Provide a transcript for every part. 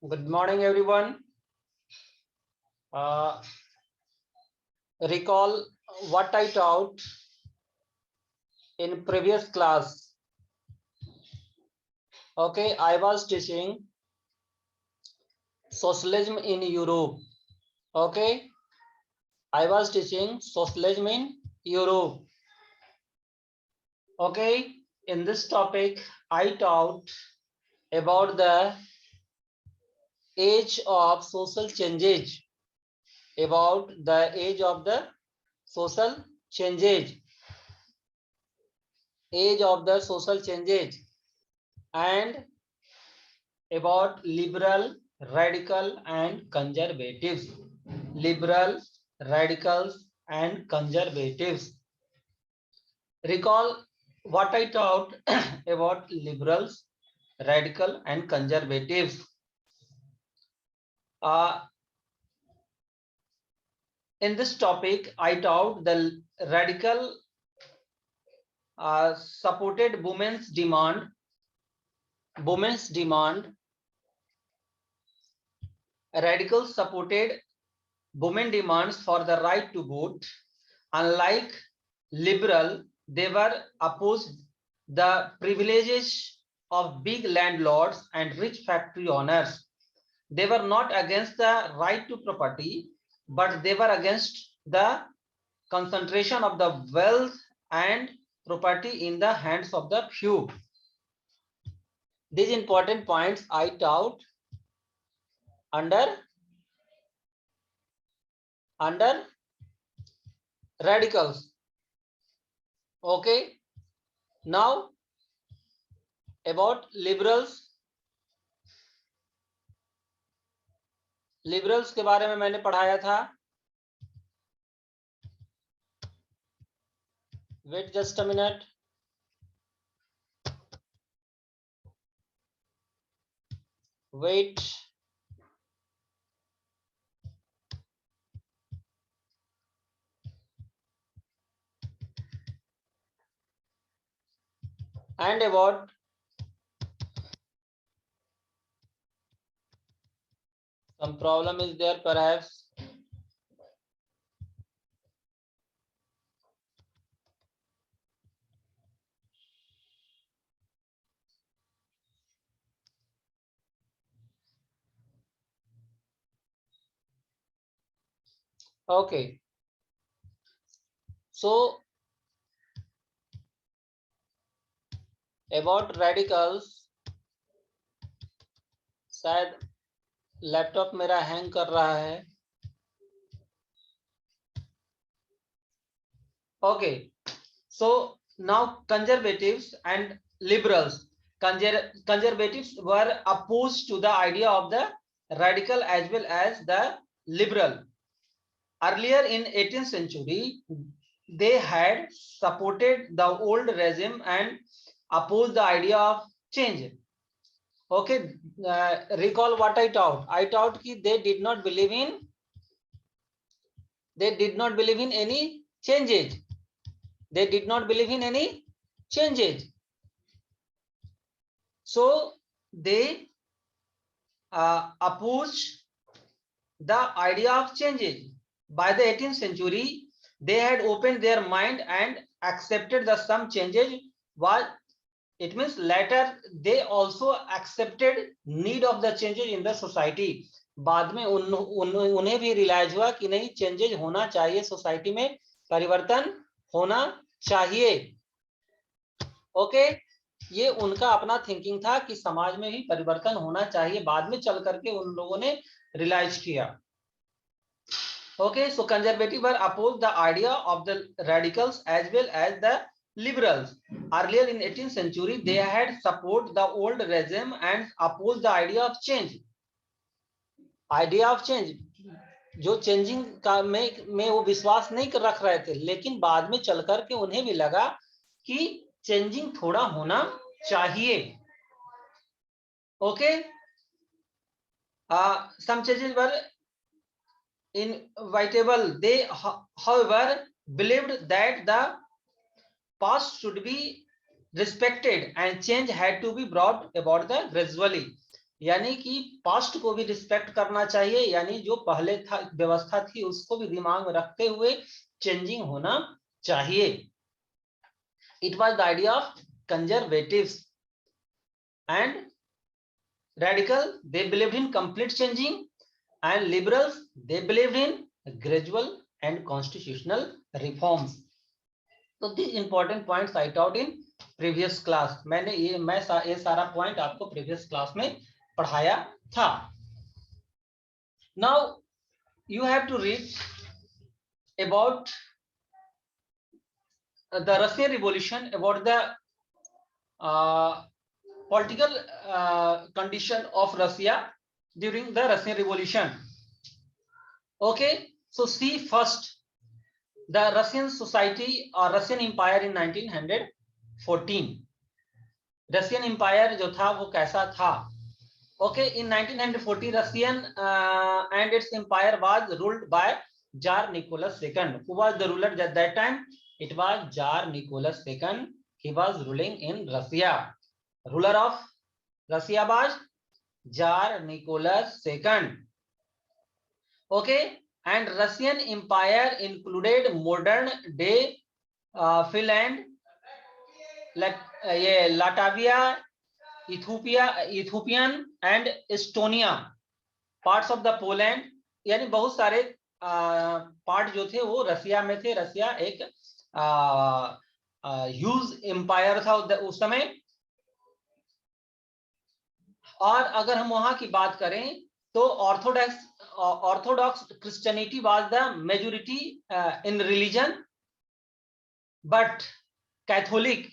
Good morning, everyone. Uh, Recall what I taught in previous class. Okay, I was teaching socialism in Europe. Okay, I was teaching socialism in Europe. Okay, in this topic, I taught about the age of social changes. About the age of the social changes. Age of the social changes. And about liberal, radical, and conservatives. Liberal, radicals, and conservatives. Recall what I taught about liberals, radical, and conservatives. Uh, in this topic, I taught the radical supported women's demand. Radicals supported women demands for the right to vote. Unlike liberal, they were opposed the privileges of big landlords and rich factory owners. They were not against the right to property, but they were against the concentration of the wealth and property in the hands of the few. These important points I taught under radicals. Okay, now about liberals के बारे में मैंने पढ़ाया था. Wait just a minute. Wait. And about some problem is there perhaps. Okay, so about radicals, शायद laptop मेरा hang कर रहा है. Okay, so now conservatives and liberals. Conservatives were opposed to the idea of the radical as well as the liberal. Earlier in 18th century, they had supported the old regime and opposed the idea of change. Okay, recall what I taught. I taught that they did not believe in any changes. They did not believe in any changes. So they opposed the idea of changes. By the 18th century, they had opened their mind and accepted the some changes. While it means later they also accepted need of the changes in the society. बाद में उन्हें भी realise हुआ कि नहीं, changes होना चाहिए, society में परिवर्तन होना चाहिए. ओके, ये उनका अपना थिंकिंग था कि समाज में भी परिवर्तन होना चाहिए. बाद में चल करके उन लोगों ने रियलाइज किया. Okay, so conservatives were opposed the idea of the radicals as well as the liberals. Earlier in 18th century, they had support the old regime and opposed the idea of change. Idea of change, जो changing का में वो विश्वास नहीं कर रख रहे थे, लेकिन बाद में चल करके उन्हें भी लगा कि चेंजिंग थोड़ा होना चाहिए. Okay, some changes were inevitable. They, however, believed that the past should be respected and change had to be brought about the gradually. यानी कि पास्ट को भी रिस्पेक्ट करना चाहिए, यानी जो पहले था व्यवस्था थी उसको भी दिमाग में रखते हुए चेंजिंग होना चाहिए। It was the idea of conservatives and radical, they believed in complete changing, and liberals, they believed in gradual and constitutional reforms. So these important points I taught in previous class. मैंने ये सारा point आपको previous class में पढ़ाया था. Now you have to read about the Russian Revolution, about the political condition of Russia during the Russian Revolution. Okay, so see first the Russian society or Russian Empire in 1914. Russian Empire जो था वो कैसा था? Okay, in 1914 Russian and its empire was ruled by Tsar Nicholas II. Who was the ruler at that time? It was Tsar Nicholas II. He was ruling in Russia. Ruler of Russia was Tsar Nicholas II. Okay, and Russian Empire included modern day Finland, Latvia, Ethiopian and Estonia, parts of the Poland. यानी बहुत सारे part जो थे वो रसिया में थे. रसिया एक huge empire था उस समय. और अगर हम वहां की बात करें तो Orthodox Christianity was the majority in religion, but Catholic,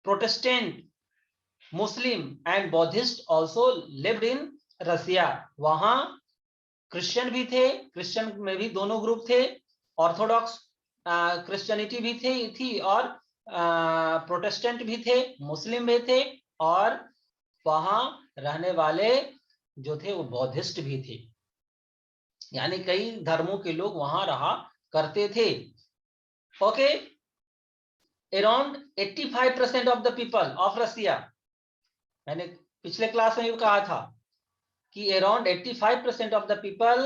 Protestant, Muslim and Buddhist also lived in Russia. वहां क्रिश्चियन भी थे, क्रिश्चियन में भी दोनों ग्रुप थे, ऑर्थोडॉक्स क्रिश्चियनिटी भी थी और प्रोटेस्टेंट भी थे, मुस्लिम भी थे, और वहां रहने वाले जो थे वो बौद्धिस्ट भी थे. यानी कई धर्मों के लोग वहां रहा करते थे. Okay, around 85% of the people of Russia, मैंने पिछले क्लास में भी कहा था कि अराउंड 85% ऑफ द पीपल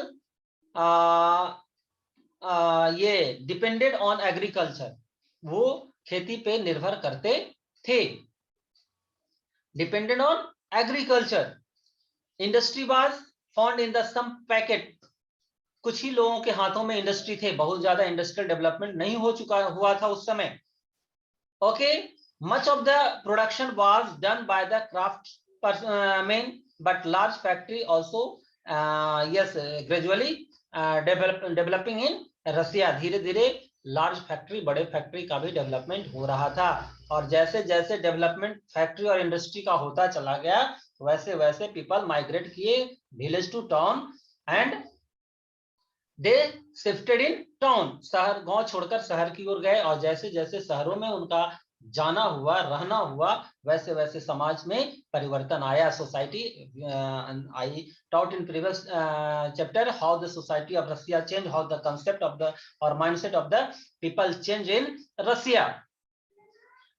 ये डिपेंडेड ऑन एग्रीकल्चर, वो खेती पे निर्भर करते थे. Depended on agriculture. Industry was found in the some packet. कुछ ही लोगों के हाथों में इंडस्ट्री थे, बहुत ज्यादा इंडस्ट्रियल डेवलपमेंट नहीं हुआ था उस समय. Okay, much of the production was done by the craftsman, but large factory also yes gradually developing in Russia. धीरे धीरे लार्ज फैक्ट्री, बड़े फैक्ट्री का भी डेवलपमेंट हो रहा था. और जैसे जैसे डेवलपमेंट फैक्ट्री और इंडस्ट्री का होता चला गया, वैसे वैसे पीपल माइग्रेट किए village to town and they shifted in town. शहर, गांव छोड़कर शहर की ओर गए, और जैसे जैसे शहरों में उनका जाना हुआ, रहना हुआ, वैसे वैसे समाज में परिवर्तन आया. Society, I taught in previous chapter how the society of Russia changed, how the concept of the or mindset of the people change in Russia.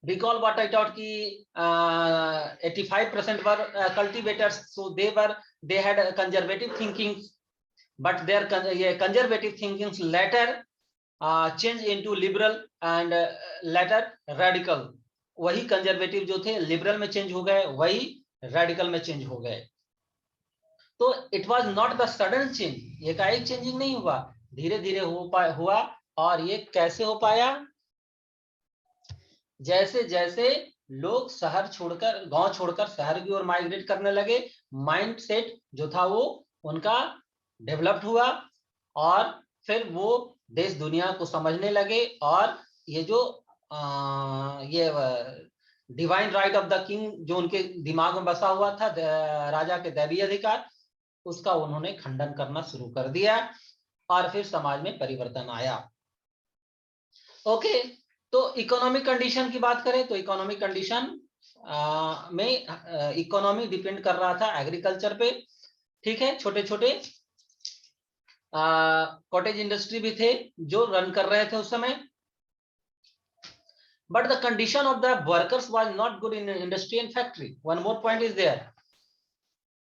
Recall what I taught ki 85% were cultivators, so they had a conservative thinking, but their conservative thinking later change into liberal and later radical. वही conservative जो थे liberal में change हो गए, वही radical में change हो गए. तो it was not the sudden change, ये का एक चेंजिंग नहीं हुआ, धीरे धीरे हुआ. और ये कैसे हो पाया? जैसे जैसे लोग शहर छोड़कर, गांव छोड़कर शहर की ओर माइग्रेट करने लगे, माइंडसेट जो था वो उनका डेवलप्ड हुआ, और फिर वो देश दुनिया को समझने लगे. और ये जो ये divine right of the king जो उनके दिमाग में बसा हुआ था, राजा के दैवीय अधिकार, उसका उन्होंने खंडन करना शुरू कर दिया, और फिर समाज में परिवर्तन आया. ओके, तो इकोनॉमिक कंडीशन की बात करें तो इकोनॉमिक कंडीशन में इकोनॉमी डिपेंड कर रहा था एग्रीकल्चर पे. ठीक है, छोटे छोटे कॉटेज इंडस्ट्री भी थे जो रन कर रहे थे उस समय. But the condition of the workers was not good in industry and factory. One more point is there.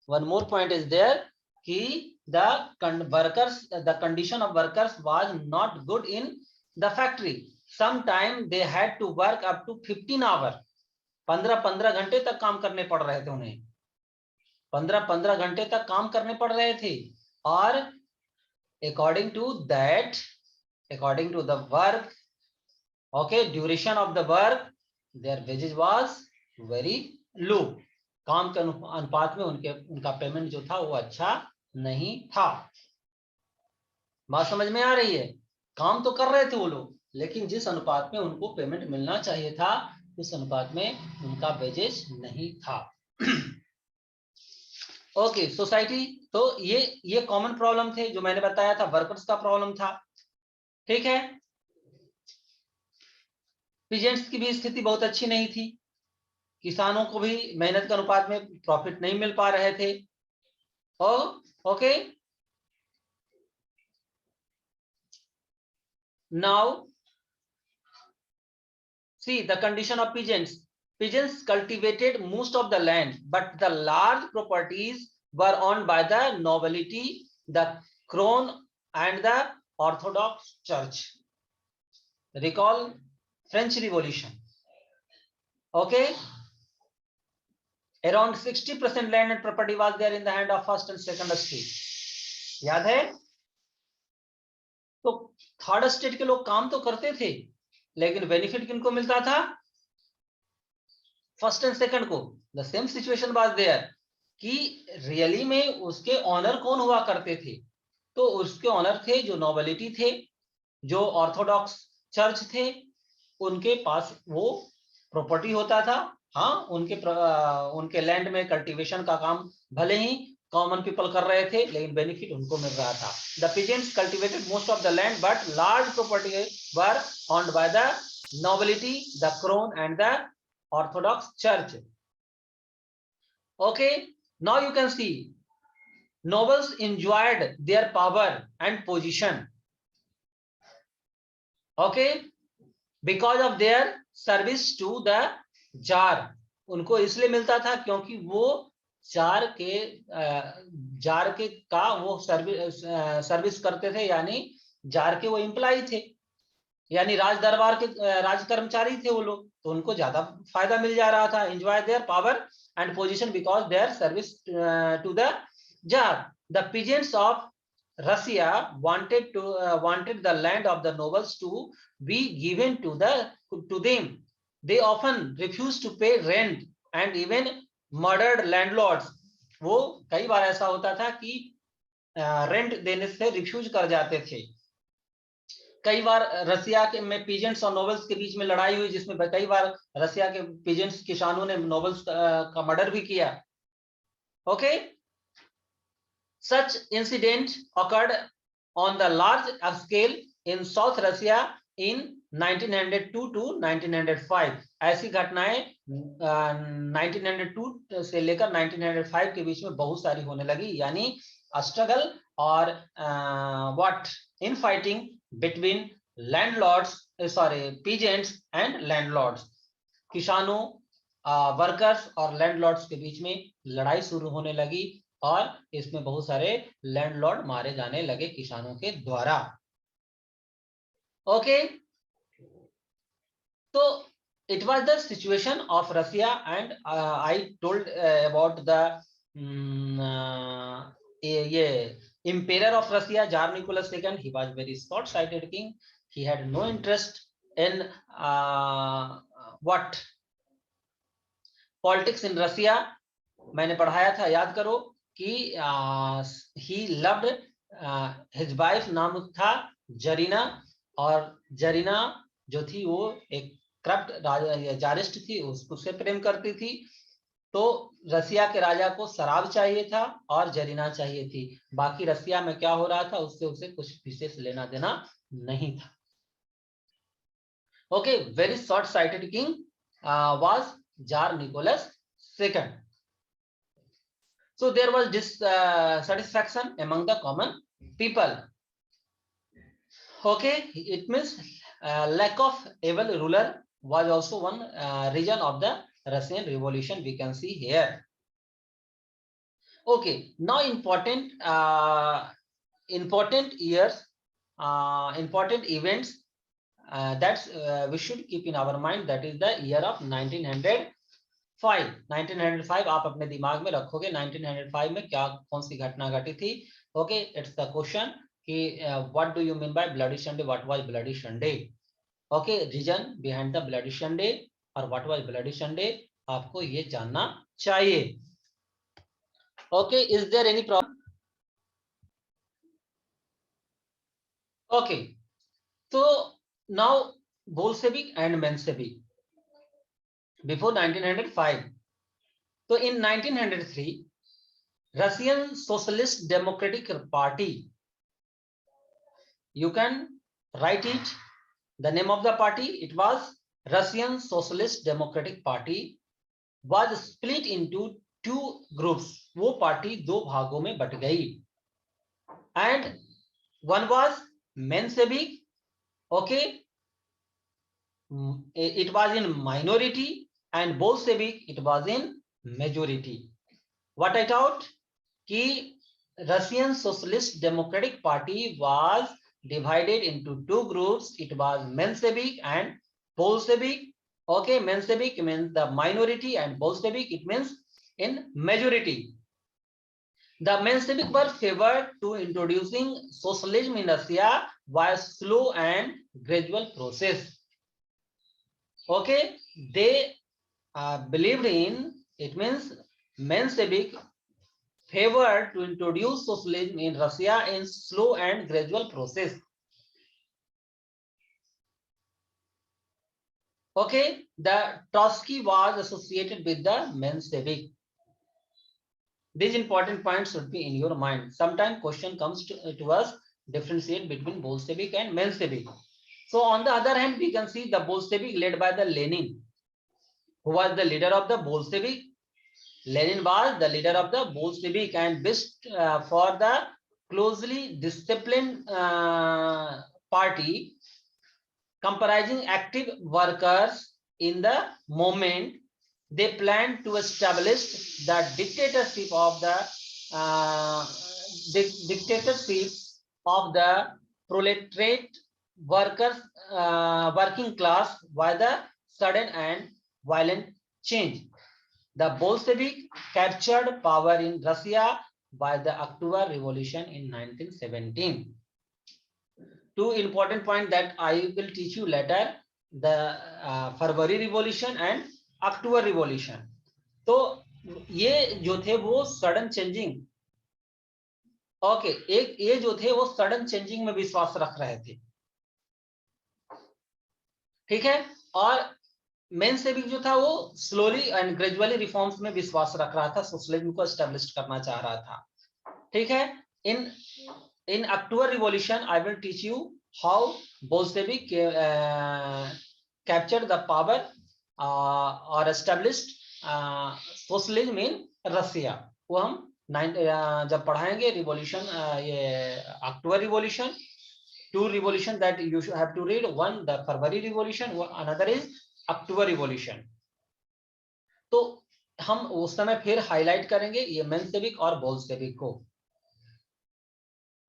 one more point is there कि the condition of workers was not good in the factory. Sometime they had to work up to 15 hours. 15 घंटे तक काम करने पड़ रहे थे उन्हें, 15 घंटे तक काम करने पड़ रहे थे. और according to the work, okay, duration of the work, their wages was very low. काम के अनुपात में उनका पेमेंट जो था वो अच्छा नहीं था. बात समझ में आ रही है? काम तो कर रहे थे वो लोग, लेकिन जिस अनुपात में उनको पेमेंट मिलना चाहिए था उस अनुपात में उनका वेजेस नहीं था. Okay, society. तो ये कॉमन प्रॉब्लम थे जो मैंने बताया था, वर्कर्स का प्रॉब्लम था. ठीक है. पीजेंट्स की भी स्थिति बहुत अच्छी नहीं थी. किसानों को भी मेहनत के अनुपात में प्रॉफिट नहीं मिल पा रहे थे. Okay, now see the condition of peasants. Peasants cultivated most of the land, but the large properties were owned by the nobility, the crown, and the Orthodox Church. Recall French Revolution. Okay, around 60% land and property was there in the hand of first and second estate. याद है? तो third state के लोग काम तो करते थे, लेकिन बेनिफिट किनको मिलता था? फर्स्ट एंड सेकंड को. The same situation was there कि रियली में उसके ऑनर कौन हुआ करते थे? तो उसके ऑनर थे जो नोबिलिटी थे, जो ऑर्थोडॉक्स चर्च थे, उनके पास वो प्रॉपर्टी होता था. हाँ, उनके लैंड में कल्टीवेशन का काम भले ही कॉमन पीपल कर रहे थे, लेकिन बेनिफिट उनको मिल रहा था. The peasants cultivated most of the land, but large property were owned by the nobility, the crown and the Orthodox Church. Okay, now you can see nobles enjoyed their power and position, okay, because of their service to the jar. उनको इसलिए मिलता था क्योंकि वो jar के का वो service करते थे, यानी जार के वो एम्प्लॉय थे, यानी राज दरबार के राज कर्मचारी थे वो लोग, तो उनको ज्यादा फायदा मिल जा रहा था. Enjoy their power and position because their service to the Tsar. The peasants of Russia wanted the land of the nobles to be given to them. They often refused to pay rent and even murdered landlords. वो कई बार ऐसा होता था कि rent देने से refuse कर जाते थे. कई बार रसिया के में पीजेंट्स और नोबल्स के बीच में लड़ाई हुई, जिसमें कई बार रसिया के पीजेंट्स किसानों ने नोबल्स का मर्डर भी किया. Okay, such incident occurred on the large scale in south Russia in 1902 to 1905. ऐसी घटनाएं 1902 से लेकर 1905 के बीच में बहुत सारी होने लगी, यानी स्ट्रगल और what in fighting between landlords, peasants and landlords. किसानों, वर्कर्स और लैंडलॉर्ड्स के बीच में लड़ाई शुरू होने लगी और इसमें बहुत सारे लैंडलॉर्ड मारे जाने लगे किसानों के द्वारा. ओके, तो it was the situation of Russia, and I told about the Emperor of Russia, Tsar Nicholas II. He was very short-sighted king. He had no interest in what politics in Russia. मैंने पढ़ाया था, याद करो कि he loved his wife, नाम था जरीना, और जरीना जो थी वो एक करप्ट जारिस्ट थी, उससे प्रेम करती थी. तो रसिया के राजा को शराब चाहिए था और जरीना चाहिए थी. बाकी रसिया में क्या हो रहा था उससे उसे कुछ विशेष लेना देना नहीं था. Okay, very short sighted king was tsar Nicholas II. So there was dissatisfaction among the common people. Okay, it means lack of able ruler was also one reason of the Russian Revolution, we can see here. Okay, now important years, important events that we should keep in our mind. That is the year of 1905. 1905 आप अपने दिमाग में रखोगे 1905 में क्या कौन सी घटना घटी थी. ओके, इट्स द क्वेश्चन कि what do you mean by Bloody Sunday, what was Bloody Sunday. Okay, reason behind the Bloody Sunday और व्हाट वाज ब्लडी संडे आपको ये जानना चाहिए. Okay, is there any problem? Okay, so now Bolshevik and Menshevik before 1905. So in 1903, Russian Socialist Democratic Party, you can write it, the name of the party, it was Russian Socialist Democratic Party, was split into two groups. वो party दो भागों में but गई. And one was Menshevik. Okay, it was in minority, and Bolshevik it was in majority. What I taught कि Russian Socialist Democratic Party was divided into two groups. It was Menshevik and Bolshevik. Okay, Menshevik means the minority and Bolshevik it means in majority. The Menshevik were favored to introducing socialism in Russia by slow and gradual process. Okay, they believed in, it means Menshevik favored to introduce socialism in Russia in slow and gradual process. Okay, the Trotsky was associated with the Menshevik. These important points should be in your mind. Sometimes question comes to us, differentiate between Bolshevik and Menshevik. So on the other hand, we can see the Bolshevik led by the Lenin, who was the leader of the Bolshevik. Lenin was the leader of the Bolshevik and wished for the closely disciplined party comprising active workers in the movement. They planned to establish the dictatorship of the proletariat workers, working class by the sudden and violent change. The Bolshevik captured power in Russia by the October Revolution in 1917. Two important points that I will teach you later, the February Revolution and October Revolution. तो ये जो थे वो sudden changing, okay, एक ये जो थे वो सडन चेंजिंग में विश्वास रख रहे थे. ठीक है, और मेंशेविक जो था वो स्लोली एंड ग्रेजुअली रिफॉर्म्स में विश्वास रख रहा था, सोशलिज्म को एस्टेब्लिश करना चाह रहा था. ठीक है, in October Revolution I will teach you how Bolshevik captured the power or established socialism in Russia. वो हम जब पढ़ाएंगे रिवॉल्यूशन, ये अक्टूबर revolution, two revolution that you should have to read, one the February Revolution, another is October Revolution. तो हम उस समय फिर हाईलाइट करेंगे ये मेंशेविक और बोल्शेविक को.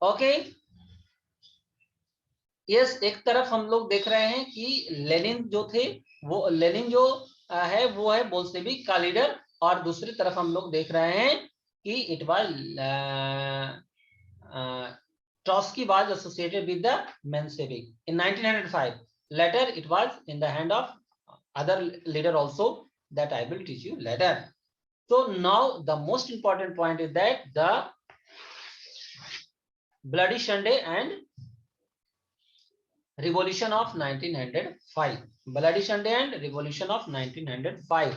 ओके, यस, एक तरफ हम लोग देख रहे हैं कि लेनिन जो थे वो, लेनिन जो है वो है बोल्शेविक का लीडर, और दूसरी तरफ हम लोग देख रहे हैं कि it was Trotsky was associated with the Menshevik in 1905. Later, it was in the hand of other leader also that I will teach you later. So now the most important point is that the Bloody Sunday and Revolution of 1905. Bloody Sunday and Revolution of 1905.